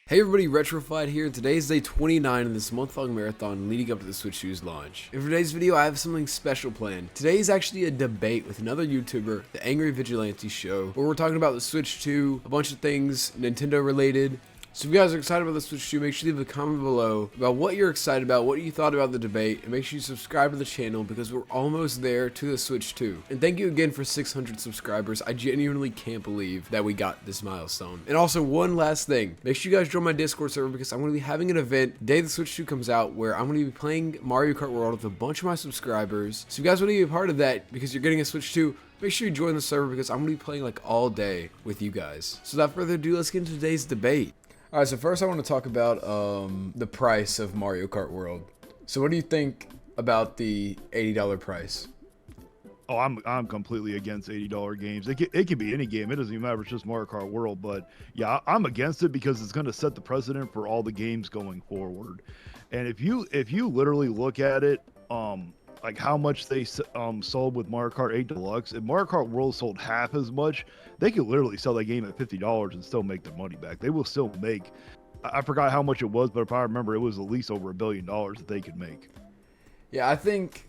Hey everybody, Retrofied here, and today is day 29 in this month-long marathon leading up to the Switch 2's launch. In today's video, I have something special planned. Today is actually a debate with another YouTuber, the Angry Vigilante Show, where we're talking about the Switch 2, a bunch of things Nintendo related. So if you guys are excited about the Switch 2, make sure you leave a comment below about what you're excited about, what you thought about the debate, and make sure you subscribe to the channel because we're almost there to the Switch 2. And thank you again for 600 subscribers. I genuinely can't believe that we got this milestone. And also, one last thing. Make sure you guys join my Discord server because I'm going to be having an event the day the Switch 2 comes out where I'm going to be playing Mario Kart World with a bunch of my subscribers. So if you guys want to be a part of that because you're getting a Switch 2, make sure you join the server because I'm going to be playing like all day with you guys. So without further ado, let's get into today's debate. Alright, so first I want to talk about the price of Mario Kart World. So what do you think about the $80 price? Oh, I'm completely against $80 games. It can be any game. It doesn't even matter if it's just Mario Kart World. But yeah, I'm against it because it's going to set the precedent for all the games going forward. And if you literally look at it, like how much they sold with Mario Kart 8 Deluxe, if Mario Kart World sold half as much, they could literally sell that game at $50 and still make their money back. They will still make, I forgot how much it was, but if I remember, it was at least over $1 billion that they could make. Yeah, I think,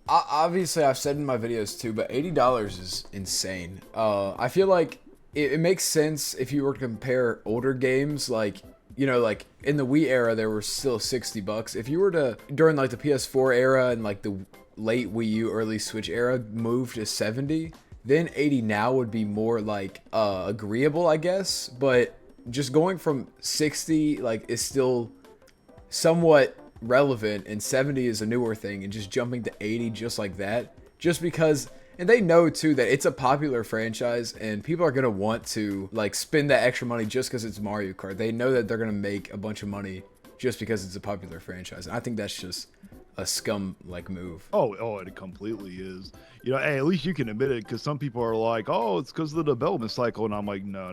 obviously I've said in my videos too, but $80 is insane. I feel like it makes sense if you were to compare older games, like, you know, like in the Wii era, there were still $60. If you were to, during like the PS4 era and like the late Wii U, early Switch era, move to 70, then 80 now would be more like agreeable, I guess. But just going from 60 like is still somewhat relevant, and 70 is a newer thing, and just jumping to 80 just like that, just because. And they know too that it's a popular franchise and people are going to want to like spend that extra money just because it's Mario Kart. They know that they're going to make a bunch of money just because it's a popular franchise. And I think that's just a scum like move. Oh, it completely is. You know, hey, at least you can admit it, because some people are like, oh, it's because of the development cycle. And I'm like, no.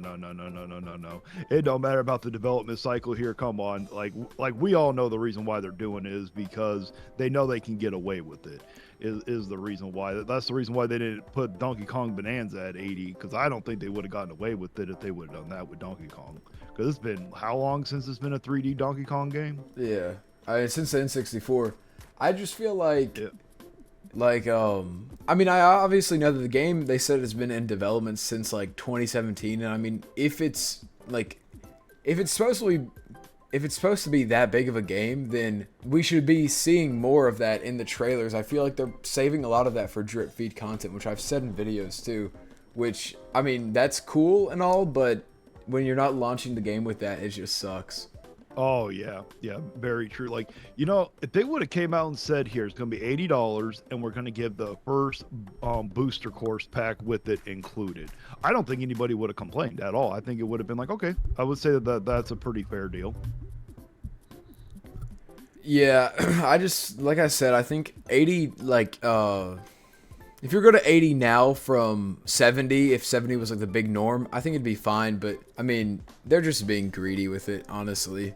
It don't matter about the development cycle here. Come on. Like we all know the reason why they're doing it is because they know they can get away with it. Is the reason why. That's the reason why they didn't put Donkey Kong Bonanza at 80, because I don't think they would have gotten away with it if they would have done that with Donkey Kong. Because it's been how long since it's been a 3D Donkey Kong game? Yeah, since the N64. I just feel like, I mean, I obviously know that the game, they said has been in development since like 2017, and I mean, if it's supposed to be that big of a game, then we should be seeing more of that in the trailers. I feel like they're saving a lot of that for drip feed content, which I've said in videos too, which, I mean, that's cool and all, but when you're not launching the game with that, it just sucks. Oh yeah, very true. Like, you know, if they would have came out and said, here, it's going to be $80 and we're going to give the first booster course pack with it included, I don't think anybody would have complained at all. I think it would have been like, okay, I would say that's a pretty fair deal. Yeah, I just, like I said, I think 80, like, if you're going to 80 now from 70, if 70 was like the big norm, I think it'd be fine. But I mean, they're just being greedy with it, honestly.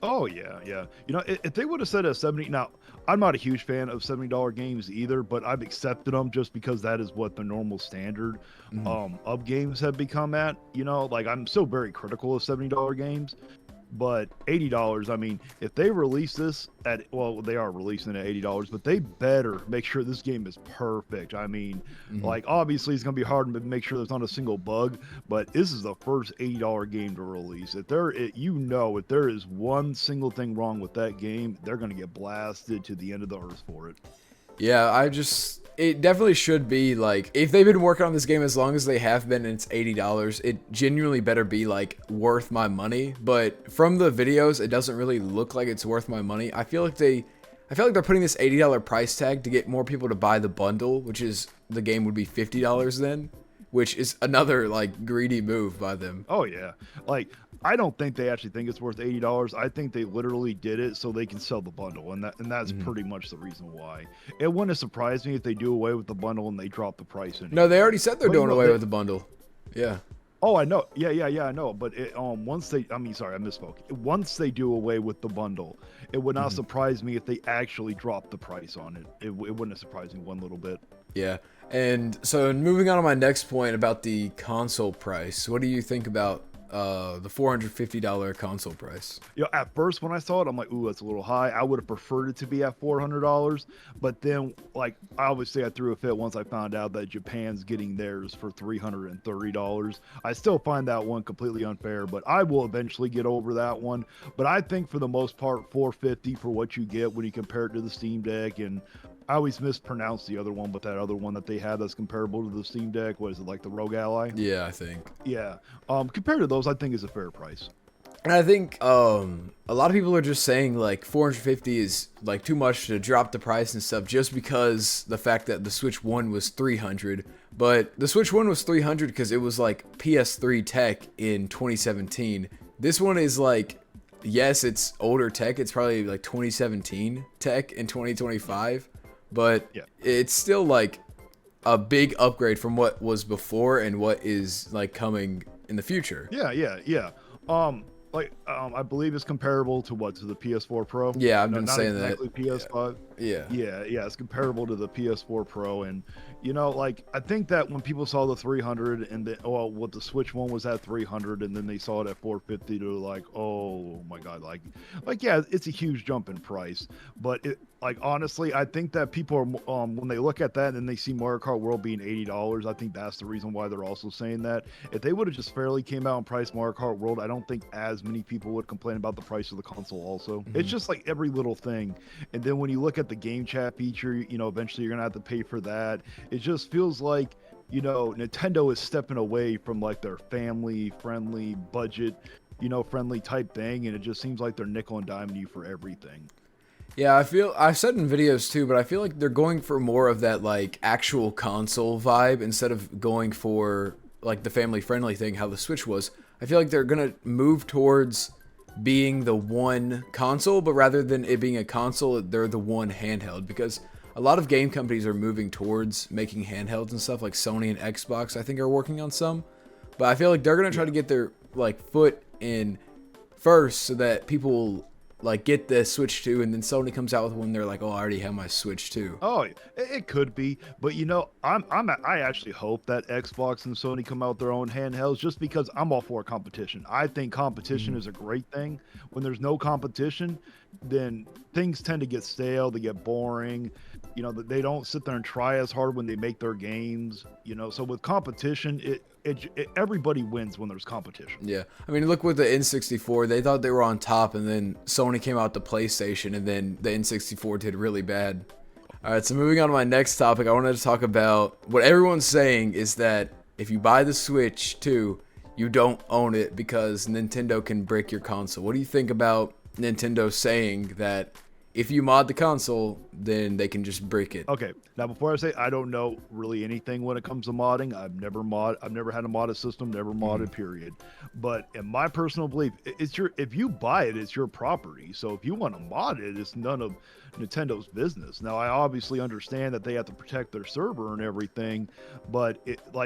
Oh yeah. You know, if they would have said a 70, now I'm not a huge fan of $70 games either, but I've accepted them just because that is what the normal standard of games have become at. You know, like I'm still very critical of $70 games. But $80, I mean, if they release this at, well, they are releasing it at $80, but they better make sure this game is perfect. I mean, like, obviously it's going to be hard to make sure there's not a single bug, but this is the first $80 game to release. If there is one single thing wrong with that game, they're going to get blasted to the end of the earth for it. Yeah, it definitely should be, like, if they've been working on this game as long as they have been and it's $80, it genuinely better be, like, worth my money. But from the videos, it doesn't really look like it's worth my money. I feel like they're putting this $80 price tag to get more people to buy the bundle, which is, the game would be $50 then, which is another, like, greedy move by them. Oh, yeah. Like, I don't think they actually think it's worth $80. I think they literally did it so they can sell the bundle, and that's pretty much the reason why. It wouldn't surprise me if they do away with the bundle and they drop the price in. No, they already said they're doing away with the bundle. Yeah. Oh, I know. Yeah, I know. But once they, I misspoke. Once they do away with the bundle, it would not surprise me if they actually drop the price on it. It wouldn't surprise me one little bit. Yeah. And so moving on to my next point about the console price, what do you think about the $450 console price. You know, at first when I saw it, I'm like, ooh, that's a little high. I would have preferred it to be at $400, but then like obviously I threw a fit once I found out that Japan's getting theirs for $330. I still find that one completely unfair, but I will eventually get over that one. But I think for the most part, $450 for what you get when you compare it to the Steam Deck. And I always mispronounce the other one, but that other one that they have that's comparable to the Steam Deck, what is it, like the Rogue Ally? Yeah, I think. Yeah. Compared to those, I think is a fair price. And I think a lot of people are just saying like 450 is like too much to drop the price and stuff just because the fact that the Switch 1 was 300. But the Switch 1 was 300 because it was like PS3 tech in 2017. This one is like, yes, it's older tech. It's probably like 2017 tech in 2025. But yeah, it's still like a big upgrade from what was before and what is like coming in the future. Yeah. I believe it's comparable to what, to the PS4 Pro. Yeah, I've been saying exactly that. PS5. Yeah. It's comparable to the PS4 Pro, and you know, like I think that when people saw the 300 and the what the Switch one was at 300, and then they saw it at 450, they're like, oh my god, like yeah, it's a huge jump in price, but it. Like, honestly, I think that people are, when they look at that and then they see Mario Kart World being $80, I think that's the reason why they're also saying that. If they would have just fairly came out and priced Mario Kart World, I don't think as many people would complain about the price of the console also. It's just like every little thing. And then when you look at the game chat feature, you know, eventually you're going to have to pay for that. It just feels like, you know, Nintendo is stepping away from like their family-friendly, budget, you know, friendly type thing. And it just seems like they're nickel and diming you for everything. Yeah, I've said in videos too, but I feel like they're going for more of that like actual console vibe instead of going for like the family friendly thing, how the Switch was. I feel like they're gonna move towards being the one console, but rather than it being a console, they're the one handheld, because a lot of game companies are moving towards making handhelds and stuff, like Sony and Xbox I think are working on some. But I feel like they're gonna try to get their like foot in first so that people will like get the Switch 2, and then Sony comes out with one, they're like, oh, I already have my Switch 2. Oh, it could be, but you know, I actually hope that Xbox and Sony come out with their own handhelds, just because I'm all for competition. I think competition is a great thing. When there's no competition, then things tend to get stale, they get boring. You know, they don't sit there and try as hard when they make their games. You know, so with competition, everybody wins when there's competition. Yeah, I mean, look with the N64, they thought they were on top, and then Sony came out the PlayStation, and then the N64 did really bad. All right, so moving on to my next topic, I wanted to talk about what everyone's saying is that if you buy the Switch 2, you don't own it because Nintendo can break your console. What do you think about Nintendo saying that if you mod the console, then they can just break it? Okay, now before I say, I don't know really anything when it comes to modding. I've never had a modded system, never modded, period. But in my personal belief, if you buy it, it's your property. So if you want to mod it, it's none of Nintendo's business. Now I obviously understand that they have to protect their server and everything, but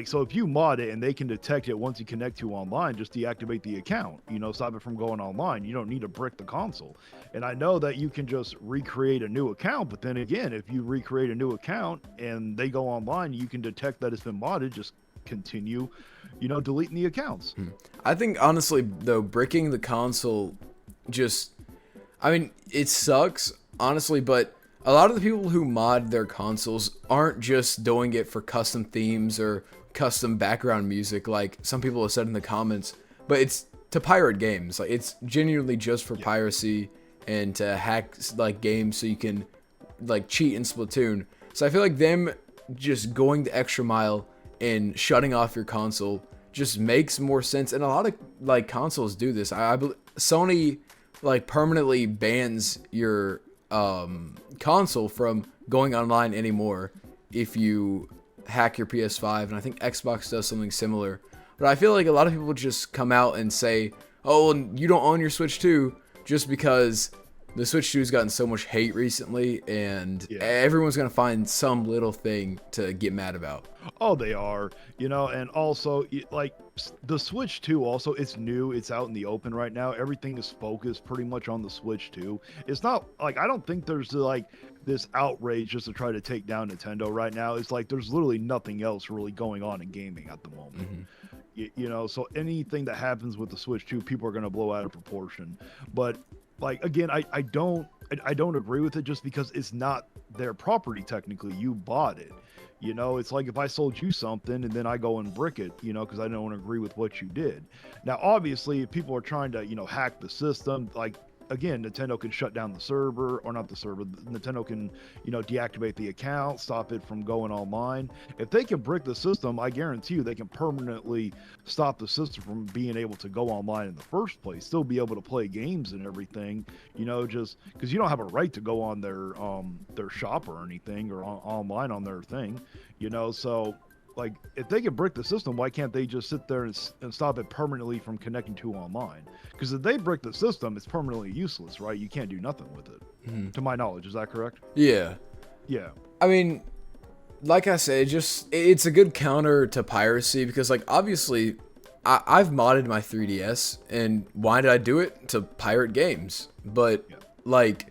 so if you mod it and they can detect it once you connect to online, just deactivate the account, you know, stop it from going online. You don't need to brick the console. And I know that you can just recreate a new account, but then again, if you recreate a new account and they go online, you can detect that it's been modded, just continue, you know, deleting the accounts. I think honestly though, bricking the console it sucks honestly, but a lot of the people who mod their consoles aren't just doing it for custom themes or custom background music like some people have said in the comments, but it's to pirate games. Like, it's genuinely just for piracy and to hack like games so you can like cheat in Splatoon. So I feel like them just going the extra mile and shutting off your console just makes more sense, and a lot of like consoles do this. Sony like permanently bans your console from going online anymore if you hack your PS5, and I think Xbox does something similar. But I feel like a lot of people just come out and say, oh, you don't own your Switch 2 just because the Switch 2 has gotten so much hate recently, and everyone's going to find some little thing to get mad about. Oh, they are, you know, and also like the Switch 2 also, it's new, it's out in the open right now. Everything is focused pretty much on the Switch 2. It's not like, I don't think there's like this outrage just to try to take down Nintendo right now. It's like there's literally nothing else really going on in gaming at the moment. You know, so anything that happens with the Switch 2, people are going to blow out of proportion. But like again, I don't agree with it just because it's not their property technically. You bought it. You know, it's like if I sold you something and then I go and brick it, you know, because I don't agree with what you did. Now, obviously, if people are trying to, you know, hack the system, like again, Nintendo can shut down the server, or not the server. Nintendo can, you know, deactivate the account, stop it from going online. If they can brick the system, I guarantee you they can permanently stop the system from being able to go online in the first place. Still be able to play games and everything, you know, just because you don't have a right to go on their shop or anything, or online on their thing, you know. So like, if they can brick the system, why can't they just sit there and stop it permanently from connecting to online? Because if they brick the system, it's permanently useless, right? You can't do nothing with it, to my knowledge. Is that correct? Yeah. Yeah. I mean, like I said, it's a good counter to piracy because, like, obviously, I've modded my 3DS, and why did I do it? To pirate games. But, like,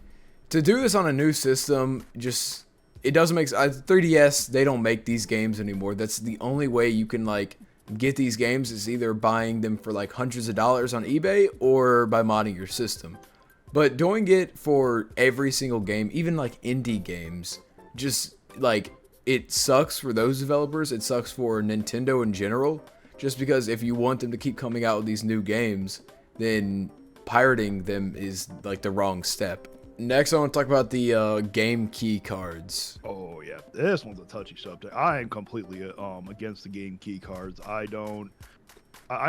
to do this on a new system, just, it doesn't make sense. 3DS, they don't make these games anymore. That's the only way you can, like, get these games is either buying them for, like, hundreds of dollars on eBay or by modding your system. But doing it for every single game, even, like, indie games, just, like, it sucks for those developers. It sucks for Nintendo in general. Just because if you want them to keep coming out with these new games, then pirating them is, like, the wrong step. Next, I want to talk about the game key cards. Oh yeah, this one's a touchy subject. I am completely against the game key cards. I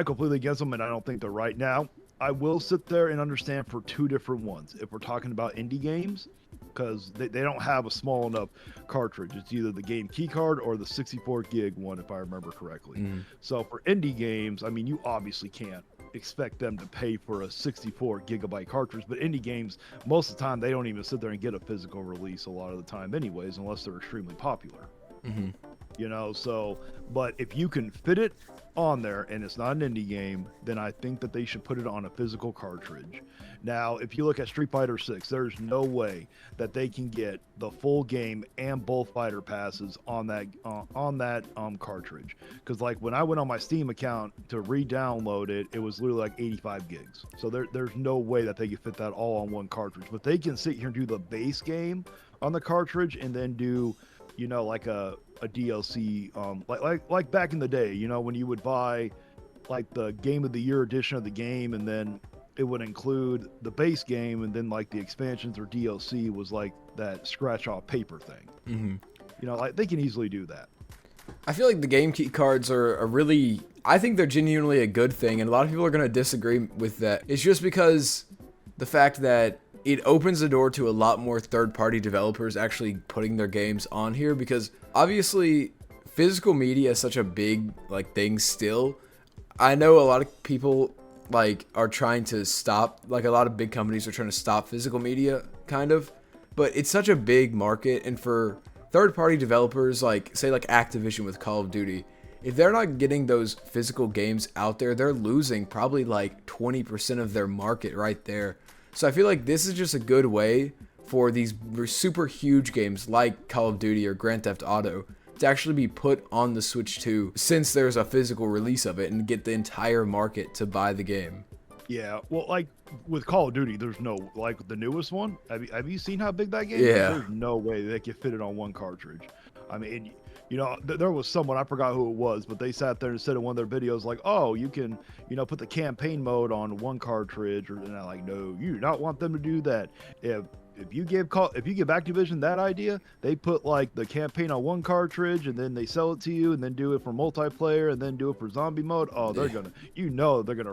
completely against them, and I don't think they're right. Now, I will sit there and understand for two different ones. If we're talking about indie games, because they don't have a small enough cartridge. It's either the game key card or the 64 gig one, if I remember correctly. So for indie games, I mean, you obviously can't expect them to pay for a 64 gigabyte cartridge, but indie games, most of the time, they don't even sit there and get a physical release a lot of the time anyways, unless they're extremely popular. You know, so, but if you can fit it on there and it's not an indie game, then I think that they should put it on a physical cartridge. Now, if you look at Street Fighter 6, there's no way that they can get the full game and both fighter passes on that cartridge. Because like when I went on my Steam account to re-download it, it was literally like 85 gigs. So there's no way that they can fit that all on one cartridge. But they can sit here and do the base game on the cartridge and then do, you know, like a DLC, like back in the day, you know, when you would buy like the Game of the Year edition of the game, and then it would include the base game, and then like the expansions or DLC was like that scratch off paper thing. You know, like they can easily do that. I feel like the game key cards are a really, I think they're genuinely a good thing, and a lot of people are going to disagree with that. It's just because the fact that it opens the door to a lot more third-party developers actually putting their games on here, because obviously physical media is such a big like thing still. I know a lot of people like are trying to stop, like a lot of big companies are trying to stop physical media kind of, but it's such a big market, and for third-party developers like say like Activision with Call of Duty, if they're not getting those physical games out there, they're losing probably like 20% of their market right there. So I feel like this is just a good way for these super huge games like Call of Duty or Grand Theft Auto to actually be put on the Switch 2, since there's a physical release of it, and get the entire market to buy the game. Yeah, well, like with Call of Duty, there's no, like the newest one. Have you seen how big that game is? Yeah. There's no way they could fit it on one cartridge. I mean, you know, there was someone, I forgot who it was, but they sat there and said in one of their videos, like, oh, you can, you know, put the campaign mode on one cartridge, and I'm like, no, you do not want them to do that. If you give Activision that idea, they put like the campaign on one cartridge and then they sell it to you and then do it for multiplayer and then do it for zombie mode. Oh, they're gonna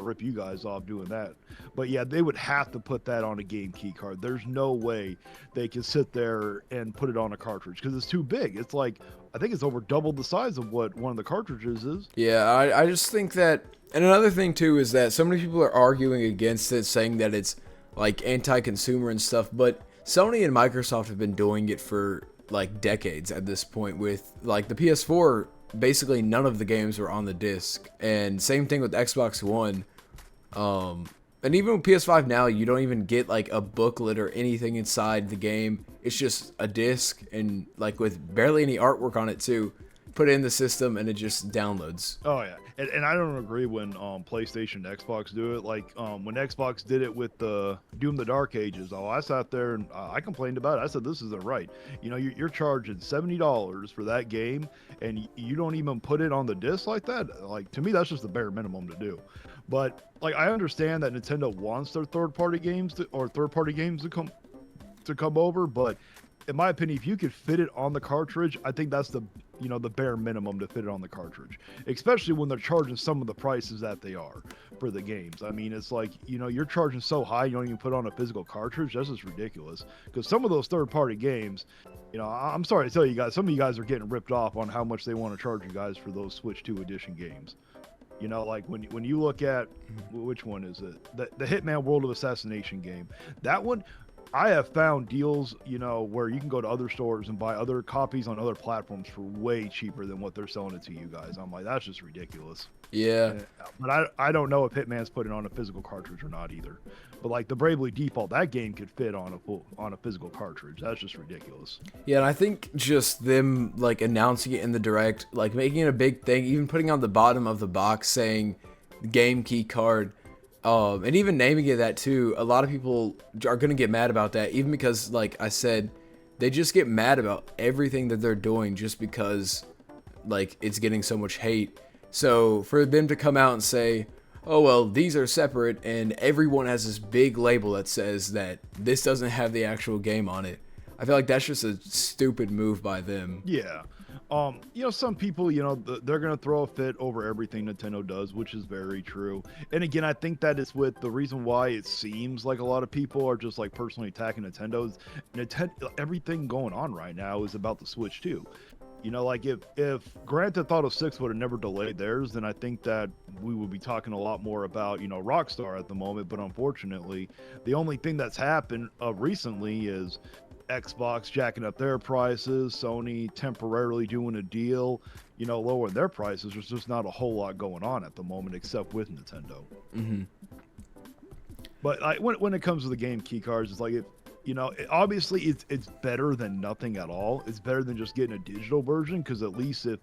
rip you guys off doing that. But yeah, they would have to put that on a game key card. There's no way they can sit there and put it on a cartridge because it's too big. It's like, I think it's over double the size of what one of the cartridges is. Yeah, I just think that, and another thing too is that so many people are arguing against it, saying that it's like anti-consumer and stuff, but Sony and Microsoft have been doing it for like decades at this point. With like the PS4, basically none of the games were on the disc, and same thing with Xbox One. And even with PS5 now, you don't even get like a booklet or anything inside the game. It's just a disc, and like with barely any artwork on it too. put it in the system and it just downloads. Oh yeah, and I don't agree when PlayStation and Xbox do it. Like when Xbox did it with the Doom: The Dark Ages. Oh, I sat there and I complained about it. I said this isn't right. You know, you're charging $70 for that game, and you don't even put it on the disc like that. Like to me, that's just the bare minimum to do. But like I understand that Nintendo wants their third-party games to come over, but in my opinion, if you could fit it on the cartridge, I think that's the bare minimum to fit it on the cartridge, especially when they're charging some of the prices that they are for the games. I mean, it's like, you're charging so high, you don't even put on a physical cartridge. That's just ridiculous, because some of those third-party games, I'm sorry to tell you guys, some of you guys are getting ripped off on how much they want to charge you guys for those Switch 2 edition games. Like when you look at, which one is it? The Hitman World of Assassination game. That one, I have found deals, where you can go to other stores and buy other copies on other platforms for way cheaper than what they're selling it to you guys. I'm like, that's just ridiculous. Yeah. But I don't know if Hitman's putting on a physical cartridge or not either. But like the Bravely Default, that game could fit on a physical cartridge. That's just ridiculous. Yeah, and I think just them like announcing it in the direct, like making it a big thing, even putting on the bottom of the box saying game key card, and even naming it that too, a lot of people are going to get mad about that, even because, like I said, they just get mad about everything that they're doing just because, like, it's getting so much hate. So for them to come out and say, oh, well, these are separate, and everyone has this big label that says that this doesn't have the actual game on it, I feel like that's just a stupid move by them. Yeah. Some people, they're going to throw a fit over everything Nintendo does, which is very true. And again, I think that is with the reason why it seems like a lot of people are just like personally attacking Nintendo. Everything going on right now is about the Switch 2. Like if Grand Theft Auto 6 would have never delayed theirs, then I think that we would be talking a lot more about, Rockstar at the moment. But unfortunately, the only thing that's happened recently is Xbox jacking up their prices, Sony temporarily doing a deal, lowering their prices. There's just not a whole lot going on at the moment except with Nintendo. Mm-hmm. But when it comes to the game key cards, it's like obviously it's better than nothing at all. It's better than just getting a digital version, because at least if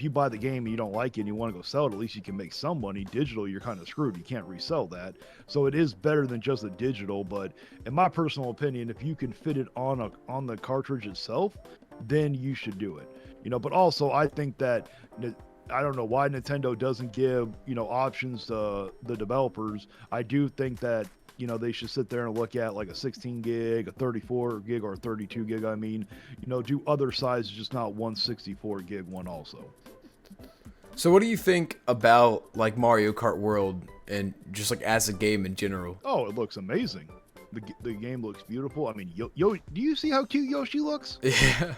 you buy the game and you don't like it and you want to go sell it, at least you can make some money. Digital, you're kind of screwed. You can't resell that. So it is better than just a digital. But in my personal opinion, if you can fit it on the cartridge itself, then you should do it. But also I think that I don't know why Nintendo doesn't give options to the developers. I do think that they should sit there and look at like a 16 gig, a 34 gig, or a 32 gig. I mean, do other sizes, just not one 64 gig one also. So what do you think about like Mario Kart World and just like as a game in general? Oh, it looks amazing. The game looks beautiful. I mean, do you see how cute Yoshi looks? Yeah.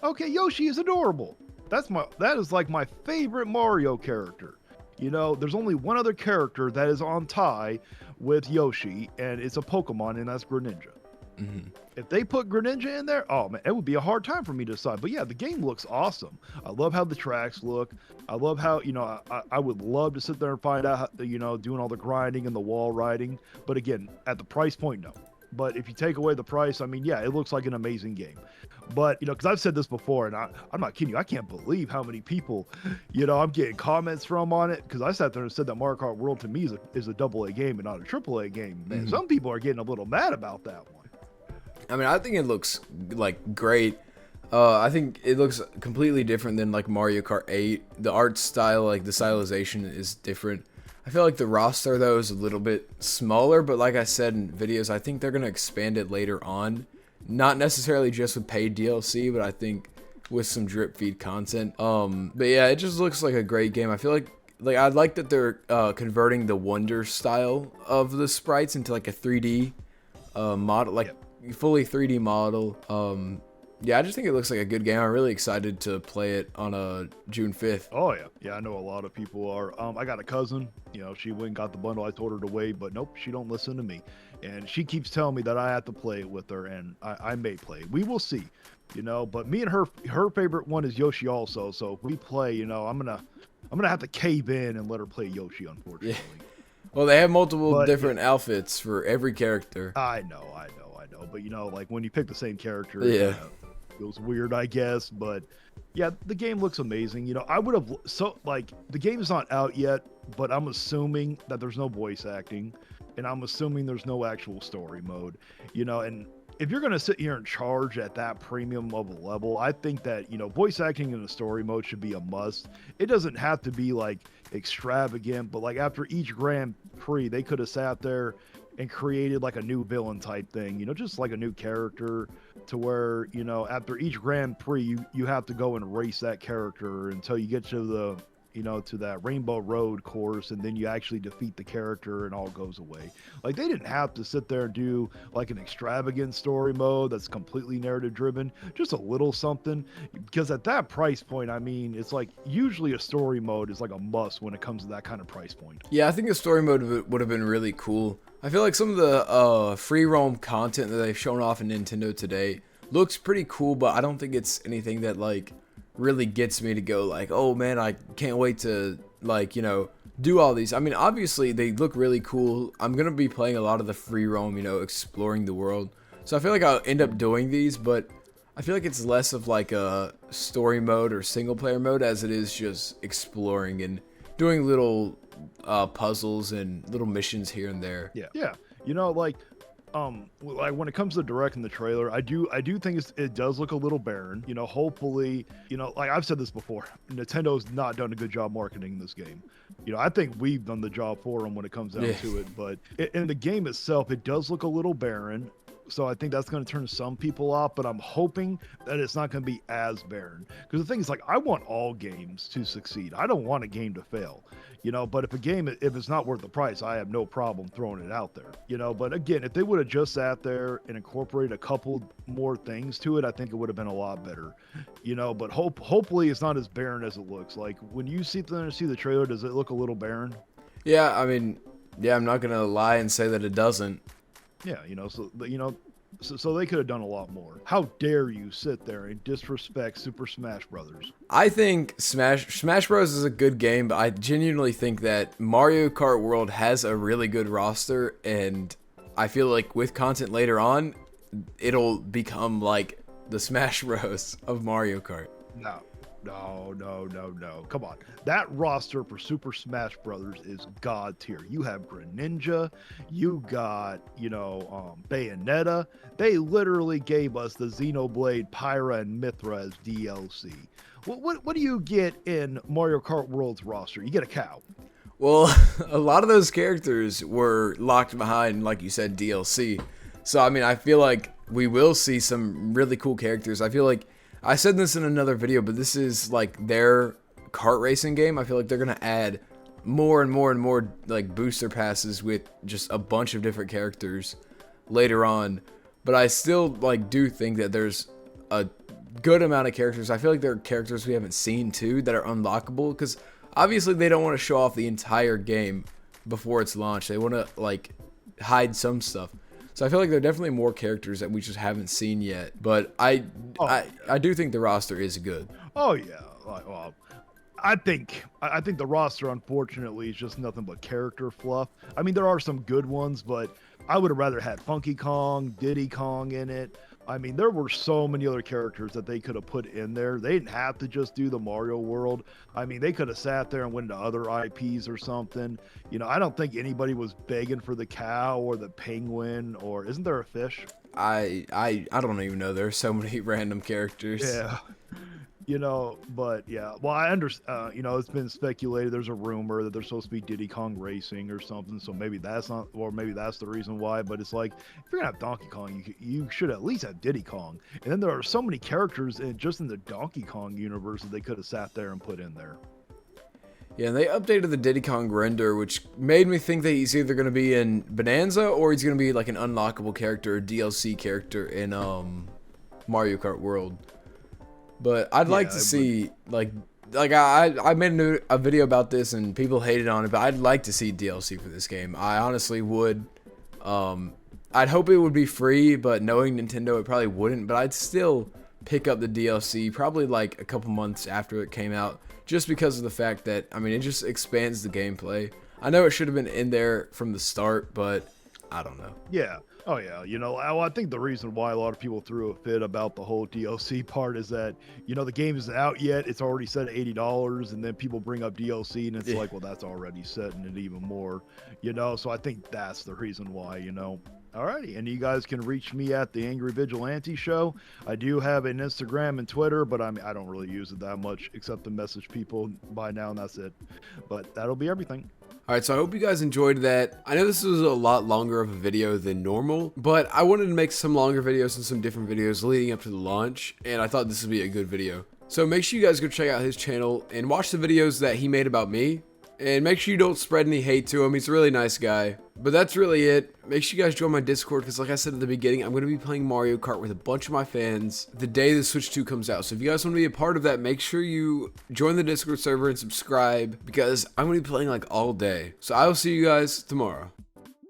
Okay, Yoshi is adorable. That is like my favorite Mario character. There's only one other character that is on tie with Yoshi, and it's a Pokemon, and that's Greninja. Mm-hmm. If they put Greninja in there, oh man, it would be a hard time for me to decide. But yeah, the game looks awesome. I love how the tracks look. I love how, I would love to sit there and find out, how, doing all the grinding and the wall riding. But again, at the price point, no. But if you take away the price, I mean, yeah, it looks like an amazing game. But, because I've said this before, and I'm not kidding you, I can't believe how many people, I'm getting comments from on it, because I sat there and said that Mario Kart World to me is a AA game and not a AAA game. Man, Mm-hmm. Some people are getting a little mad about that one. I mean, I think it looks like great. I think it looks completely different than like Mario Kart 8. The art style, like the stylization is different. I feel like the roster though is a little bit smaller, but like I said in videos, I think they're going to expand it later on. Not necessarily just with paid DLC, but I think with some drip feed content. But yeah, it just looks like a great game. I feel like I like that they're converting the Wonder style of the sprites into like a 3D model, like fully 3D model. Yeah, I just think it looks like a good game. I'm really excited to play it on June 5th. Oh yeah, yeah, I know a lot of people are. I got a cousin, she went and got the bundle. I told her to wait, but nope, she don't listen to me, and she keeps telling me that I have to play it with her, and I may play. We will see, But me and her favorite one is Yoshi also. So if we play, I'm gonna have to cave in and let her play Yoshi, unfortunately. Yeah. Well, they have multiple different outfits for every character. I know. But like when you pick the same character, yeah. feels weird, I guess. But yeah, the game looks amazing. I would have the game's not out yet, but I'm assuming that there's no voice acting, and I'm assuming there's no actual story mode. And if you're gonna sit here and charge at that premium of a level, I think that voice acting in the story mode should be a must. It doesn't have to be like extravagant, but like after each Grand Prix, they could have sat there and created like a new villain type thing, just like a new character, to where after each Grand Prix you have to go and race that character until you get to the to that Rainbow Road course, and then you actually defeat the character and all goes away. Like, they didn't have to sit there and do like an extravagant story mode that's completely narrative driven, just a little something, because at that price point, I mean, it's like usually a story mode is like a must when it comes to that kind of price point. Yeah, I think the story mode would have been really cool. I feel like some of the free roam content that they've shown off in Nintendo today looks pretty cool, but I don't think it's anything that like really gets me to go like, oh man, I can't wait to like, do all these. I mean, obviously they look really cool. I'm going to be playing a lot of the free roam, exploring the world. So I feel like I'll end up doing these, but I feel like it's less of like a story mode or single player mode as it is just exploring and doing little puzzles and little missions here and there. Yeah. Like when it comes to directing the trailer, I do think it does look a little barren. Hopefully, like I've said this before, Nintendo's not done a good job marketing this game. I think we've done the job for them when it comes down to it. But in the game itself, it does look a little barren. So I think that's going to turn some people off, but I'm hoping that it's not going to be as barren. Because the thing is, like, I want all games to succeed. I don't want a game to fail, but if it's not worth the price, I have no problem throwing it out there, but again, if they would have just sat there and incorporated a couple more things to it, I think it would have been a lot better, but hopefully it's not as barren as it looks. Like, when you see the trailer, does it look a little barren? Yeah, I mean, yeah, I'm not going to lie and say that it doesn't. Yeah, so they could have done a lot more. How dare you sit there and disrespect Super Smash Brothers? I think Smash Bros is a good game, but I genuinely think that Mario Kart World has a really good roster, and I feel like with content later on, it'll become like the Smash Bros of Mario Kart. No. Come on. That roster for Super Smash Brothers is god tier. You have Greninja, you got, Bayonetta. They literally gave us the Xenoblade, Pyra, and Mithra as DLC. What do you get in Mario Kart World's roster? You get a cow. Well, a lot of those characters were locked behind, like you said, DLC. So, I mean, I feel like we will see some really cool characters. I feel like I said this in another video, but this is like their kart racing game. I feel like they're going to add more and more and more like booster passes with just a bunch of different characters later on. But I still like do think that there's a good amount of characters. I feel like there are characters we haven't seen too that are unlockable, because obviously they don't want to show off the entire game before it's launched. They want to like hide some stuff. So I feel like there are definitely more characters that we just haven't seen yet. But I do think the roster is good. Oh yeah. Well, I think the roster, unfortunately, is just nothing but character fluff. I mean, there are some good ones, but I would have rather had Funky Kong, Diddy Kong in it. I mean, there were so many other characters that they could have put in there. They didn't have to just do the Mario world. I mean, they could have sat there and went to other IPs or something. I don't think anybody was begging for the cow or the penguin, or isn't there a fish? I don't even know. There's so many random characters. Yeah. But yeah, well, I understand, it's been speculated. There's a rumor that there's supposed to be Diddy Kong Racing or something. So maybe that's not, or maybe that's the reason why. But it's like, if you're going to have Donkey Kong, you should at least have Diddy Kong. And then there are so many characters just in the Donkey Kong universe that they could have sat there and put in there. Yeah, and they updated the Diddy Kong render, which made me think that he's either going to be in Bonanza or he's going to be like an unlockable character or DLC character in Mario Kart World. But I'd like to see, like I made a video about this and people hated on it, but I'd like to see DLC for this game. I honestly would. I'd hope it would be free, but knowing Nintendo, it probably wouldn't. But I'd still pick up the DLC probably like a couple months after it came out, just because of the fact that, I mean, it just expands the gameplay. I know it should have been in there from the start, but I don't know. Yeah. Oh yeah. I think the reason why a lot of people threw a fit about the whole DLC part is that, the game isn't out yet. It's already set at $80, and then people bring up DLC, and it's Yeah. like, well, that's already setting it even more. So I think that's the reason why. Alrighty, and you guys can reach me at the Angry Vigilante Show. I do have an Instagram and Twitter, but I don't really use it that much except to message people by now, and that's it. But that'll be everything. Alright, so I hope you guys enjoyed that. I know this was a lot longer of a video than normal, but I wanted to make some longer videos and some different videos leading up to the launch, and I thought this would be a good video. So make sure you guys go check out his channel and watch the videos that he made about me. And make sure you don't spread any hate to him. He's a really nice guy. But that's really it. Make sure you guys join my Discord, because like I said at the beginning, I'm going to be playing Mario Kart with a bunch of my fans the day the Switch 2 comes out. So if you guys want to be a part of that, make sure you join the Discord server and subscribe, because I'm going to be playing like all day. So I will see you guys tomorrow.